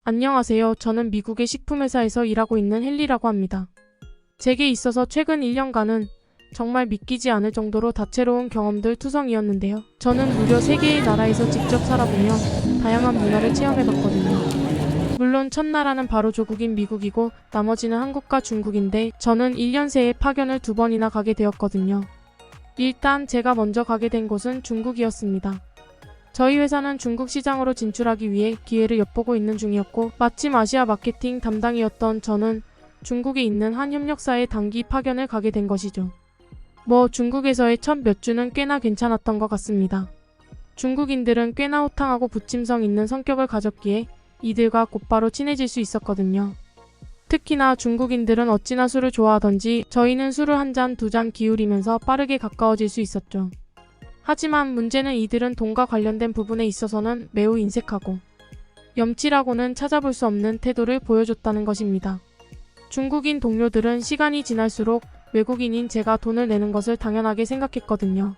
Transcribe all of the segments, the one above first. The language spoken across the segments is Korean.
안녕하세요. 저는 미국의 식품회사에서 일하고 있는 헨리라고 합니다. 제게 있어서 최근 1년간은 정말 믿기지 않을 정도로 다채로운 경험들 투성이었는데요. 저는 무려 3개의 나라에서 직접 살아보며 다양한 문화를 체험해봤거든요. 물론 첫 나라는 바로 조국인 미국이고 나머지는 한국과 중국인데 저는 1년 새에 파견을 2번이나 가게 되었거든요. 일단 제가 먼저 가게 된 곳은 중국이었습니다. 저희 회사는 중국 시장으로 진출하기 위해 기회를 엿보고 있는 중이었고 마침 아시아 마케팅 담당이었던 저는 중국에 있는 한 협력사에 단기 파견을 가게 된 것이죠. 중국에서의 첫 몇 주는 꽤나 괜찮았던 것 같습니다. 중국인들은 꽤나 호탕하고 부침성 있는 성격을 가졌기에 이들과 곧바로 친해질 수 있었거든요. 특히나 중국인들은 어찌나 술을 좋아하던지 저희는 술을 한 잔, 2잔 기울이면서 빠르게 가까워질 수 있었죠. 하지만 문제는 이들은 돈과 관련된 부분에 있어서는 매우 인색하고 염치라고는 찾아볼 수 없는 태도를 보여줬다는 것입니다. 중국인 동료들은 시간이 지날수록 외국인인 제가 돈을 내는 것을 당연하게 생각했거든요.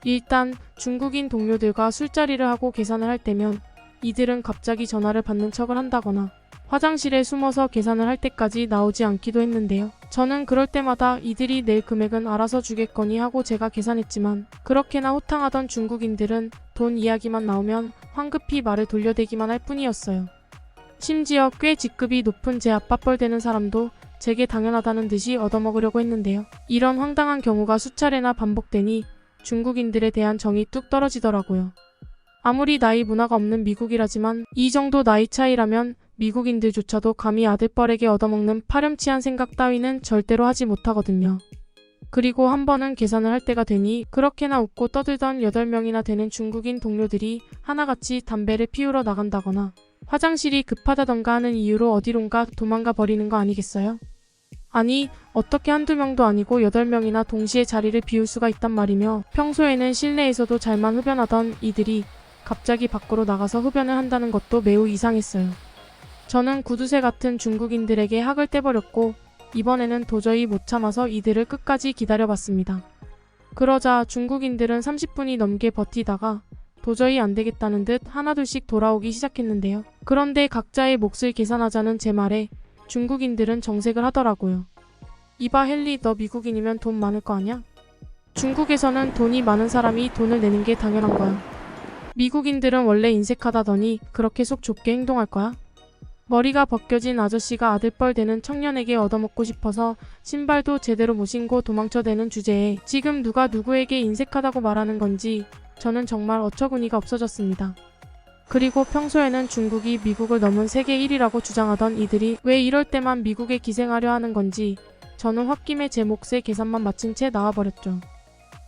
일단 중국인 동료들과 술자리를 하고 계산을 할 때면 이들은 갑자기 전화를 받는 척을 한다거나 화장실에 숨어서 계산을 할 때까지 나오지 않기도 했는데요. 저는 그럴 때마다 이들이 낼 금액은 알아서 주겠거니 하고 제가 계산했지만 그렇게나 호탕하던 중국인들은 돈 이야기만 나오면 황급히 말을 돌려대기만 할 뿐이었어요. 심지어 꽤 직급이 높은 제 아빠뻘 되는 사람도 제게 당연하다는 듯이 얻어먹으려고 했는데요. 이런 황당한 경우가 수차례나 반복되니 중국인들에 대한 정이 뚝 떨어지더라고요. 아무리 나이 문화가 없는 미국이라지만 이 정도 나이 차이라면 미국인들조차도 감히 아들뻘에게 얻어먹는 파렴치한 생각 따위는 절대로 하지 못하거든요. 그리고 한 번은 계산을 할 때가 되니 그렇게나 웃고 떠들던 8명이나 되는 중국인 동료들이 하나같이 담배를 피우러 나간다거나 화장실이 급하다던가 하는 이유로 어디론가 도망가 버리는 거 아니겠어요? 아니, 어떻게 한두 명도 아니고 8명이나 동시에 자리를 비울 수가 있단 말이며 평소에는 실내에서도 잘만 흡연하던 이들이 갑자기 밖으로 나가서 흡연을 한다는 것도 매우 이상했어요. 저는 구두쇠 같은 중국인들에게 학을 떼버렸고 이번에는 도저히 못 참아서 이들을 끝까지 기다려봤습니다. 그러자 중국인들은 30분이 넘게 버티다가 도저히 안 되겠다는 듯 하나둘씩 돌아오기 시작했는데요. 그런데 각자의 몫을 계산하자는 제 말에 중국인들은 정색을 하더라고요. 이봐 헨리, 너 미국인이면 돈 많을 거 아냐? 중국에서는 돈이 많은 사람이 돈을 내는 게 당연한 거야. 미국인들은 원래 인색하다더니 그렇게 속 좁게 행동할 거야? 머리가 벗겨진 아저씨가 아들뻘 되는 청년에게 얻어먹고 싶어서 신발도 제대로 못 신고 도망쳐대는 주제에 지금 누가 누구에게 인색하다고 말하는 건지 저는 정말 어처구니가 없어졌습니다. 그리고 평소에는 중국이 미국을 넘은 세계 1위라고 주장하던 이들이 왜 이럴 때만 미국에 기생하려 하는 건지 저는 홧김에 제 몫의 계산만 마친 채 나와버렸죠.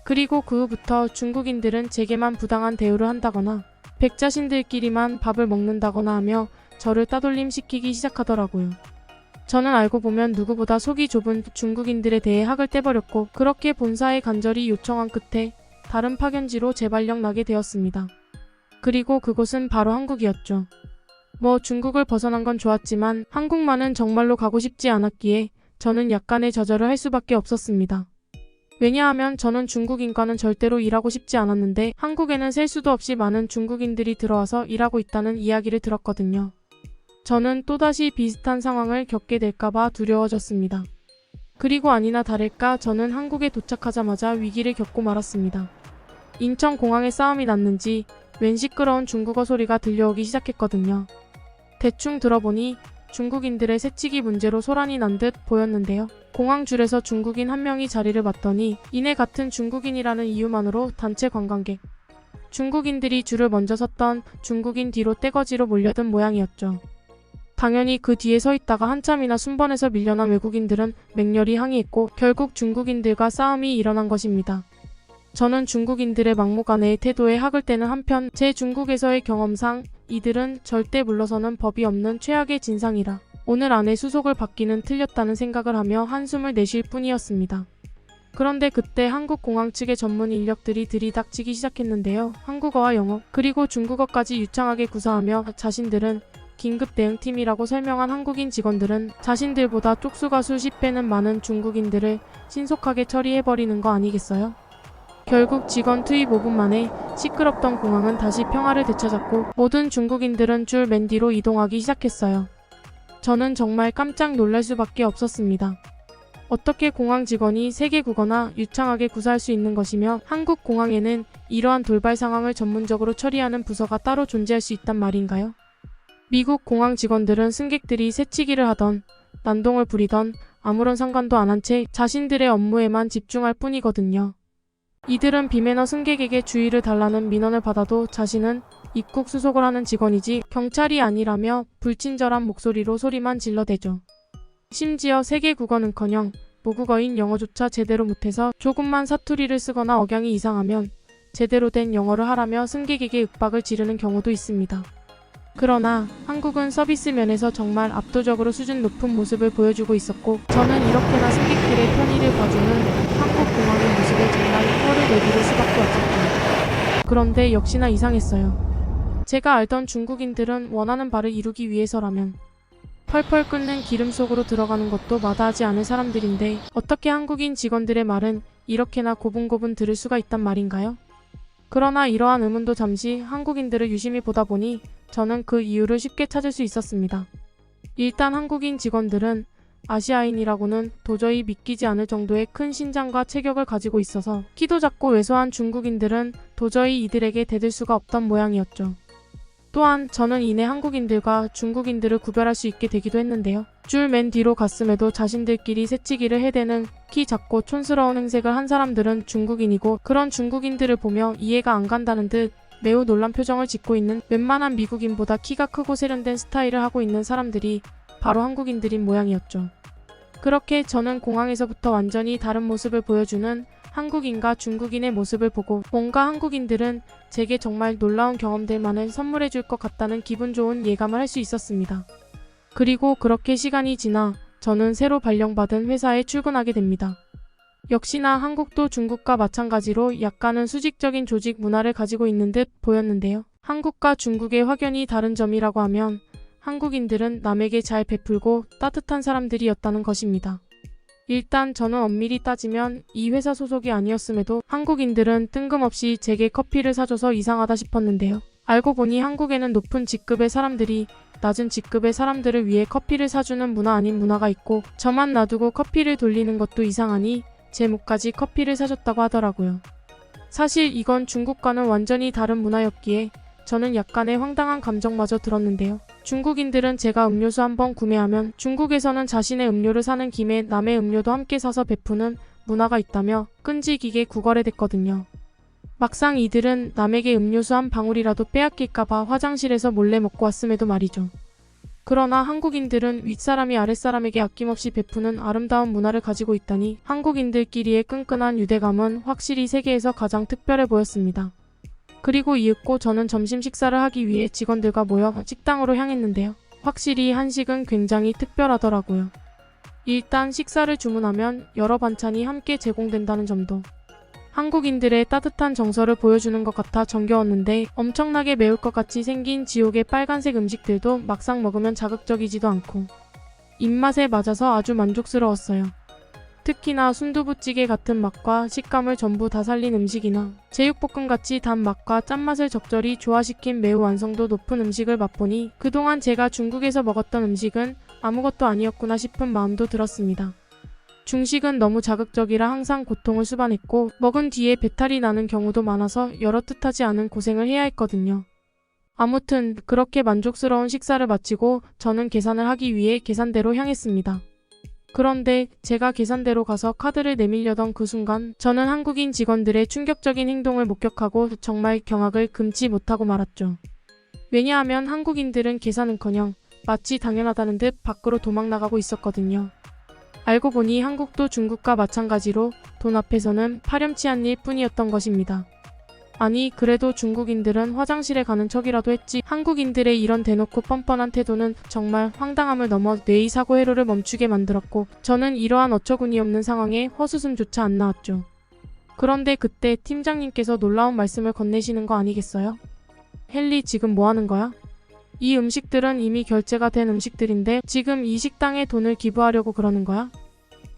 그리고 그 후부터 중국인들은 제게만 부당한 대우를 한다거나 백자신들끼리만 밥을 먹는다거나 하며 저를 따돌림시키기 시작하더라고요. 저는 알고 보면 누구보다 속이 좁은 중국인들에 대해 학을 떼버렸고 그렇게 본사에 간절히 요청한 끝에 다른 파견지로 재발령 나게 되었습니다. 그리고 그곳은 바로 한국이었죠. 중국을 벗어난 건 좋았지만 한국만은 정말로 가고 싶지 않았기에 저는 약간의 좌절을 할 수밖에 없었습니다. 왜냐하면 저는 중국인과는 절대로 일하고 싶지 않았는데 한국에는 셀 수도 없이 많은 중국인들이 들어와서 일하고 있다는 이야기를 들었거든요. 저는 또다시 비슷한 상황을 겪게 될까봐 두려워졌습니다. 그리고 아니나 다를까 저는 한국에 도착하자마자 위기를 겪고 말았습니다. 인천공항에 싸움이 났는지 웬 시끄러운 중국어 소리가 들려오기 시작했거든요. 대충 들어보니 중국인들의 새치기 문제로 소란이 난 듯 보였는데요. 공항 줄에서 중국인 한 명이 자리를 맞더니 이내 같은 중국인이라는 이유만으로 단체 관광객, 중국인들이 줄을 먼저 섰던 중국인 뒤로 떼거지로 몰려든 모양이었죠. 당연히 그 뒤에 서 있다가 한참이나 순번해서 밀려난 외국인들은 맹렬히 항의했고 결국 중국인들과 싸움이 일어난 것입니다. 저는 중국인들의 막무가내의 태도에 학을 떼는 한편 제 중국에서의 경험상 이들은 절대 물러서는 법이 없는 최악의 진상이라 오늘 안에 수속을 받기는 틀렸다는 생각을 하며 한숨을 내쉴 뿐이었습니다. 그런데 그때 한국 공항 측의 전문 인력들이 들이닥치기 시작했는데요. 한국어와 영어 그리고 중국어까지 유창하게 구사하며 자신들은 긴급 대응팀이라고 설명한 한국인 직원들은 자신들보다 쪽수가 수십 배는 많은 중국인들을 신속하게 처리해버리는 거 아니겠어요? 결국 직원 투입 5분 만에 시끄럽던 공항은 다시 평화를 되찾았고 모든 중국인들은 줄 맨 뒤로 이동하기 시작했어요. 저는 정말 깜짝 놀랄 수밖에 없었습니다. 어떻게 공항 직원이 세계 국어나 유창하게 구사할 수 있는 것이며 한국 공항에는 이러한 돌발 상황을 전문적으로 처리하는 부서가 따로 존재할 수 있단 말인가요? 미국 공항 직원들은 승객들이 새치기를 하던 난동을 부리던 아무런 상관도 안 한 채 자신들의 업무에만 집중할 뿐이거든요. 이들은 비매너 승객에게 주의를 달라는 민원을 받아도 자신은 입국 수속을 하는 직원이지 경찰이 아니라며 불친절한 목소리로 소리만 질러대죠. 심지어 세계 국어는커녕 모국어인 영어조차 제대로 못해서 조금만 사투리를 쓰거나 억양이 이상하면 제대로 된 영어를 하라며 승객에게 윽박을 지르는 경우도 있습니다. 그러나 한국은 서비스 면에서 정말 압도적으로 수준 높은 모습을 보여주고 있었고 저는 이렇게나 승객들의 편의를 봐주는 한국 공항의 모습에 정말 혀를 내두를 수밖에 없었죠. 그런데 역시나 이상했어요. 제가 알던 중국인들은 원하는 바를 이루기 위해서라면 펄펄 끓는 기름 속으로 들어가는 것도 마다하지 않을 사람들인데 어떻게 한국인 직원들의 말은 이렇게나 고분고분 들을 수가 있단 말인가요? 그러나 이러한 의문도 잠시 한국인들을 유심히 보다 보니 저는 그 이유를 쉽게 찾을 수 있었습니다. 일단 한국인 직원들은 아시아인이라고는 도저히 믿기지 않을 정도의 큰 신장과 체격을 가지고 있어서 키도 작고 왜소한 중국인들은 도저히 이들에게 대들 수가 없던 모양이었죠. 또한 저는 이내 한국인들과 중국인들을 구별할 수 있게 되기도 했는데요. 줄 맨 뒤로 갔음에도 자신들끼리 새치기를 해대는 키 작고 촌스러운 행색을 한 사람들은 중국인이고 그런 중국인들을 보며 이해가 안 간다는 듯 매우 놀란 표정을 짓고 있는 웬만한 미국인보다 키가 크고 세련된 스타일을 하고 있는 사람들이 바로 한국인들인 모양이었죠. 그렇게 저는 공항에서부터 완전히 다른 모습을 보여주는 한국인과 중국인의 모습을 보고 뭔가 한국인들은 제게 정말 놀라운 경험들만을 선물해 줄 것 같다는 기분 좋은 예감을 할 수 있었습니다. 그리고 그렇게 시간이 지나 저는 새로 발령받은 회사에 출근하게 됩니다. 역시나 한국도 중국과 마찬가지로 약간은 수직적인 조직 문화를 가지고 있는 듯 보였는데요. 한국과 중국의 확연히 다른 점이라고 하면 한국인들은 남에게 잘 베풀고 따뜻한 사람들이었다는 것입니다. 일단 저는 엄밀히 따지면 이 회사 소속이 아니었음에도 한국인들은 뜬금없이 제게 커피를 사줘서 이상하다 싶었는데요. 알고 보니 한국에는 높은 직급의 사람들이 낮은 직급의 사람들을 위해 커피를 사주는 문화 아닌 문화가 있고 저만 놔두고 커피를 돌리는 것도 이상하니 제 목까지 커피를 사줬다고 하더라고요. 사실 이건 중국과는 완전히 다른 문화였기에 저는 약간의 황당한 감정마저 들었는데요. 중국인들은 제가 음료수 한 번 구매하면 중국에서는 자신의 음료를 사는 김에 남의 음료도 함께 사서 베푸는 문화가 있다며 끈질기게 구걸해댔거든요. 막상 이들은 남에게 음료수 한 방울이라도 빼앗길까봐 화장실에서 몰래 먹고 왔음에도 말이죠. 그러나 한국인들은 윗사람이 아랫사람에게 아낌없이 베푸는 아름다운 문화를 가지고 있다니 한국인들끼리의 끈끈한 유대감은 확실히 세계에서 가장 특별해 보였습니다. 그리고 이윽고 저는 점심 식사를 하기 위해 직원들과 모여 식당으로 향했는데요. 확실히 한식은 굉장히 특별하더라고요. 일단 식사를 주문하면 여러 반찬이 함께 제공된다는 점도 한국인들의 따뜻한 정서를 보여주는 것 같아 정겨웠는데 엄청나게 매울 것 같이 생긴 지옥의 빨간색 음식들도 막상 먹으면 자극적이지도 않고 입맛에 맞아서 아주 만족스러웠어요. 특히나 순두부찌개 같은 맛과 식감을 전부 다 살린 음식이나 제육볶음같이 단맛과 짠맛을 적절히 조화시킨 매우 완성도 높은 음식을 맛보니 그동안 제가 중국에서 먹었던 음식은 아무것도 아니었구나 싶은 마음도 들었습니다. 중식은 너무 자극적이라 항상 고통을 수반했고 먹은 뒤에 배탈이 나는 경우도 많아서 여러 뜻하지 않은 고생을 해야 했거든요. 아무튼 그렇게 만족스러운 식사를 마치고 저는 계산을 하기 위해 계산대로 향했습니다. 그런데 제가 계산대로 가서 카드를 내밀려던 그 순간 저는 한국인 직원들의 충격적인 행동을 목격하고 정말 경악을 금치 못하고 말았죠. 왜냐하면 한국인들은 계산은커녕 마치 당연하다는 듯 밖으로 도망나가고 있었거든요. 알고 보니 한국도 중국과 마찬가지로 돈 앞에서는 파렴치 한 일 뿐이었던 것입니다. 아니 그래도 중국인들은 화장실에 가는 척이라도 했지 한국인들의 이런 대놓고 뻔뻔한 태도는 정말 황당함을 넘어 뇌의 사고 회로를 멈추게 만들었고 저는 이러한 어처구니 없는 상황에 헛웃음조차 안 나왔죠. 그런데 그때 팀장님께서 놀라운 말씀을 건네시는 거 아니겠어요? 헨리 지금 뭐 하는 거야? 이 음식들은 이미 결제가 된 음식들인데 지금 이 식당에 돈을 기부하려고 그러는 거야?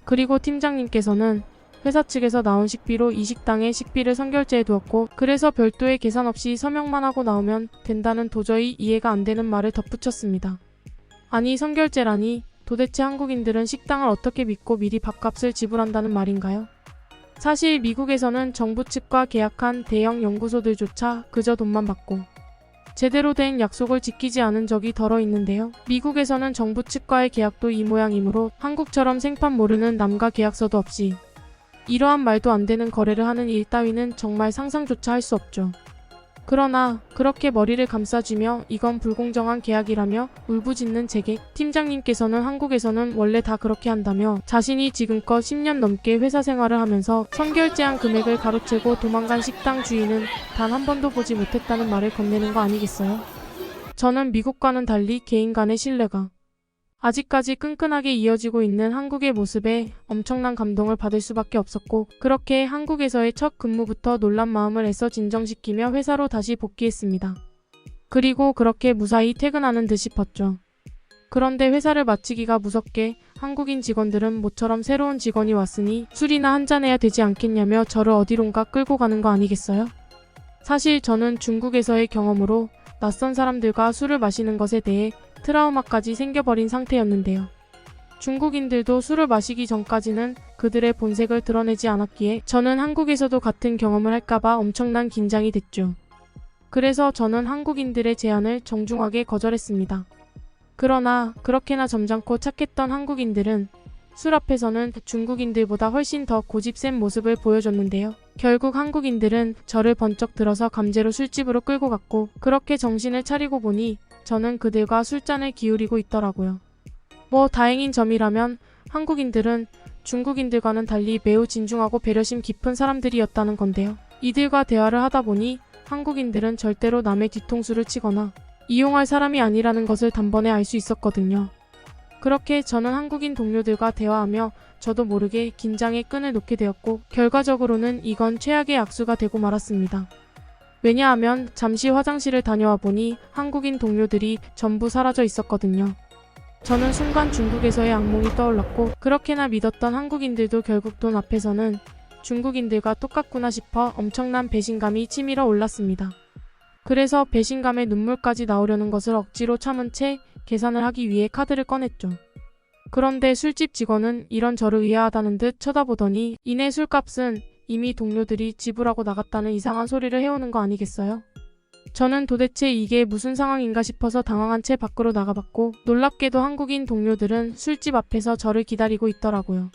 그리고 팀장님께서는 회사 측에서 나온 식비로 이 식당에 식비를 선결제해 두었고 그래서 별도의 계산 없이 서명만 하고 나오면 된다는 도저히 이해가 안 되는 말을 덧붙였습니다. 아니 선결제라니 도대체 한국인들은 식당을 어떻게 믿고 미리 밥값을 지불한다는 말인가요? 사실 미국에서는 정부 측과 계약한 대형 연구소들조차 그저 돈만 받고 제대로 된 약속을 지키지 않은 적이 덜어 있는데요. 미국에서는 정부 측과의 계약도 이 모양이므로 한국처럼 생판 모르는 남과 계약서도 없이 이러한 말도 안 되는 거래를 하는 일 따위는 정말 상상조차 할 수 없죠. 그러나 그렇게 머리를 감싸쥐며 이건 불공정한 계약이라며 울부짖는 제게 팀장님께서는 한국에서는 원래 다 그렇게 한다며 자신이 지금껏 10년 넘게 회사 생활을 하면서 선결제한 금액을 가로채고 도망간 식당 주인은 단 한 번도 보지 못했다는 말을 건네는 거 아니겠어요? 저는 미국과는 달리 개인 간의 신뢰가 아직까지 끈끈하게 이어지고 있는 한국의 모습에 엄청난 감동을 받을 수밖에 없었고 그렇게 한국에서의 첫 근무부터 놀란 마음을 애써 진정시키며 회사로 다시 복귀했습니다. 그리고 그렇게 무사히 퇴근하는 듯 싶었죠. 그런데 회사를 마치기가 무섭게 한국인 직원들은 모처럼 새로운 직원이 왔으니 술이나 한잔해야 되지 않겠냐며 저를 어디론가 끌고 가는 거 아니겠어요? 사실 저는 중국에서의 경험으로 낯선 사람들과 술을 마시는 것에 대해 트라우마까지 생겨버린 상태였는데요. 중국인들도 술을 마시기 전까지는 그들의 본색을 드러내지 않았기에 저는 한국에서도 같은 경험을 할까봐 엄청난 긴장이 됐죠. 그래서 저는 한국인들의 제안을 정중하게 거절했습니다. 그러나 그렇게나 점잖고 착했던 한국인들은 술 앞에서는 중국인들보다 훨씬 더 고집센 모습을 보여줬는데요. 결국 한국인들은 저를 번쩍 들어서 강제로 술집으로 끌고 갔고 그렇게 정신을 차리고 보니 저는 그들과 술잔을 기울이고 있더라고요. 뭐 다행인 점이라면 한국인들은 중국인들과는 달리 매우 진중하고 배려심 깊은 사람들이었다는 건데요. 이들과 대화를 하다 보니 한국인들은 절대로 남의 뒤통수를 치거나 이용할 사람이 아니라는 것을 단번에 알 수 있었거든요. 그렇게 저는 한국인 동료들과 대화하며 저도 모르게 긴장의 끈을 놓게 되었고 결과적으로는 이건 최악의 악수가 되고 말았습니다. 왜냐하면 잠시 화장실을 다녀와 보니 한국인 동료들이 전부 사라져 있었거든요. 저는 순간 중국에서의 악몽이 떠올랐고 그렇게나 믿었던 한국인들도 결국 돈 앞에서는 중국인들과 똑같구나 싶어 엄청난 배신감이 치밀어 올랐습니다. 그래서 배신감에 눈물까지 나오려는 것을 억지로 참은 채 계산을 하기 위해 카드를 꺼냈죠. 그런데 술집 직원은 이런 저를 의아하다는 듯 쳐다보더니 이내 술값은 이미 동료들이 지불하고 나갔다는 이상한 소리를 해오는 거 아니겠어요? 저는 도대체 이게 무슨 상황인가 싶어서 당황한 채 밖으로 나가봤고 놀랍게도 한국인 동료들은 술집 앞에서 저를 기다리고 있더라고요.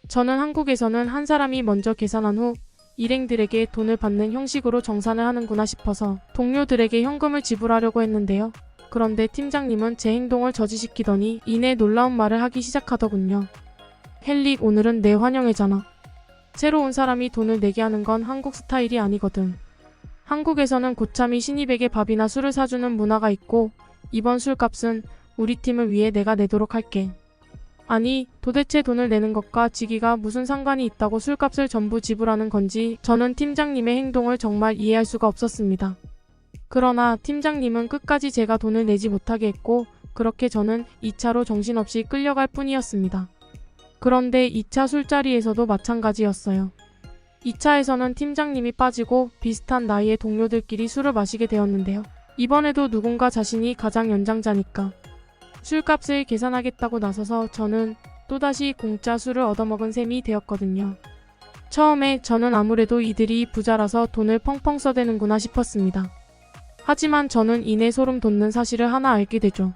저는 한국에서는 한 사람이 먼저 계산한 후 일행들에게 돈을 받는 형식으로 정산을 하는구나 싶어서 동료들에게 현금을 지불하려고 했는데요. 그런데 팀장님은 제 행동을 저지시키더니 이내 놀라운 말을 하기 시작하더군요. 헬릭, 오늘은 내 환영회잖아. 새로 온 사람이 돈을 내게 하는 건 한국 스타일이 아니거든. 한국에서는 고참이 신입에게 밥이나 술을 사주는 문화가 있고 이번 술값은 우리 팀을 위해 내가 내도록 할게. 아니, 도대체 돈을 내는 것과 지기가 무슨 상관이 있다고 술값을 전부 지불하는 건지 저는 팀장님의 행동을 정말 이해할 수가 없었습니다. 그러나 팀장님은 끝까지 제가 돈을 내지 못하게 했고 그렇게 저는 2차로 정신없이 끌려갈 뿐이었습니다. 그런데 2차 술자리에서도 마찬가지였어요. 2차에서는 팀장님이 빠지고 비슷한 나이의 동료들끼리 술을 마시게 되었는데요. 이번에도 누군가 자신이 가장 연장자니까 술값을 계산하겠다고 나서서 저는 또다시 공짜 술을 얻어먹은 셈이 되었거든요. 처음에 저는 아무래도 이들이 부자라서 돈을 펑펑 써대는구나 싶었습니다. 하지만 저는 이내 소름 돋는 사실을 하나 알게 되죠.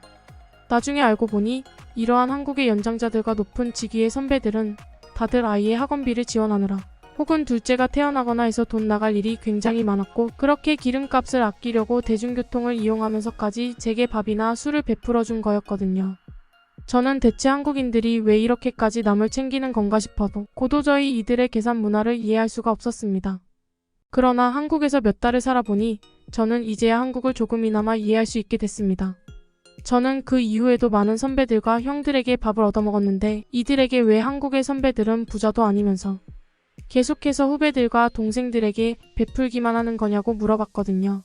나중에 알고 보니 이러한 한국의 연장자들과 높은 직위의 선배들은 다들 아이의 학원비를 지원하느라 혹은 둘째가 태어나거나 해서 돈 나갈 일이 굉장히 많았고 그렇게 기름값을 아끼려고 대중교통을 이용하면서까지 제게 밥이나 술을 베풀어 준 거였거든요. 저는 대체 한국인들이 왜 이렇게까지 남을 챙기는 건가 싶어도 고도저히 이들의 계산 문화를 이해할 수가 없었습니다. 그러나 한국에서 몇 달을 살아보니 저는 이제야 한국을 조금이나마 이해할 수 있게 됐습니다. 저는 그 이후에도 많은 선배들과 형들에게 밥을 얻어먹었는데 이들에게 왜 한국의 선배들은 부자도 아니면서 계속해서 후배들과 동생들에게 베풀기만 하는 거냐고 물어봤거든요.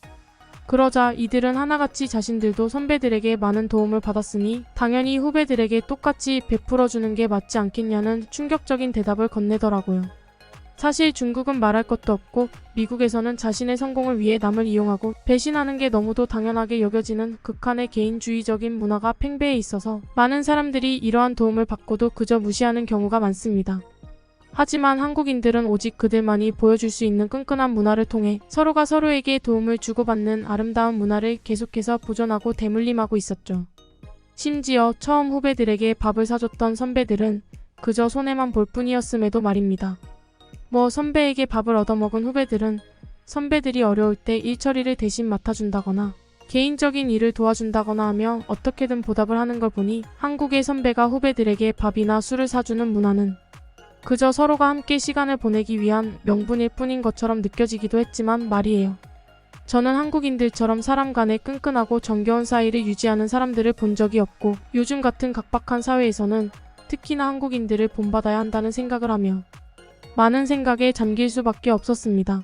그러자 이들은 하나같이 자신들도 선배들에게 많은 도움을 받았으니 당연히 후배들에게 똑같이 베풀어주는 게 맞지 않겠냐는 충격적인 대답을 건네더라고요. 사실 중국은 말할 것도 없고 미국에서는 자신의 성공을 위해 남을 이용하고 배신하는 게 너무도 당연하게 여겨지는 극한의 개인주의적인 문화가 팽배해 있어서 많은 사람들이 이러한 도움을 받고도 그저 무시하는 경우가 많습니다. 하지만 한국인들은 오직 그들만이 보여줄 수 있는 끈끈한 문화를 통해 서로가 서로에게 도움을 주고받는 아름다운 문화를 계속해서 보존하고 대물림하고 있었죠. 심지어 처음 후배들에게 밥을 사줬던 선배들은 그저 손해만 볼 뿐이었음에도 말입니다. 선배에게 밥을 얻어먹은 후배들은 선배들이 어려울 때 일 처리를 대신 맡아준다거나 개인적인 일을 도와준다거나 하며 어떻게든 보답을 하는 걸 보니 한국의 선배가 후배들에게 밥이나 술을 사주는 문화는 그저 서로가 함께 시간을 보내기 위한 명분일 뿐인 것처럼 느껴지기도 했지만 말이에요. 저는 한국인들처럼 사람 간의 끈끈하고 정겨운 사이를 유지하는 사람들을 본 적이 없고 요즘 같은 각박한 사회에서는 특히나 한국인들을 본받아야 한다는 생각을 하며 많은 생각에 잠길 수밖에 없었습니다.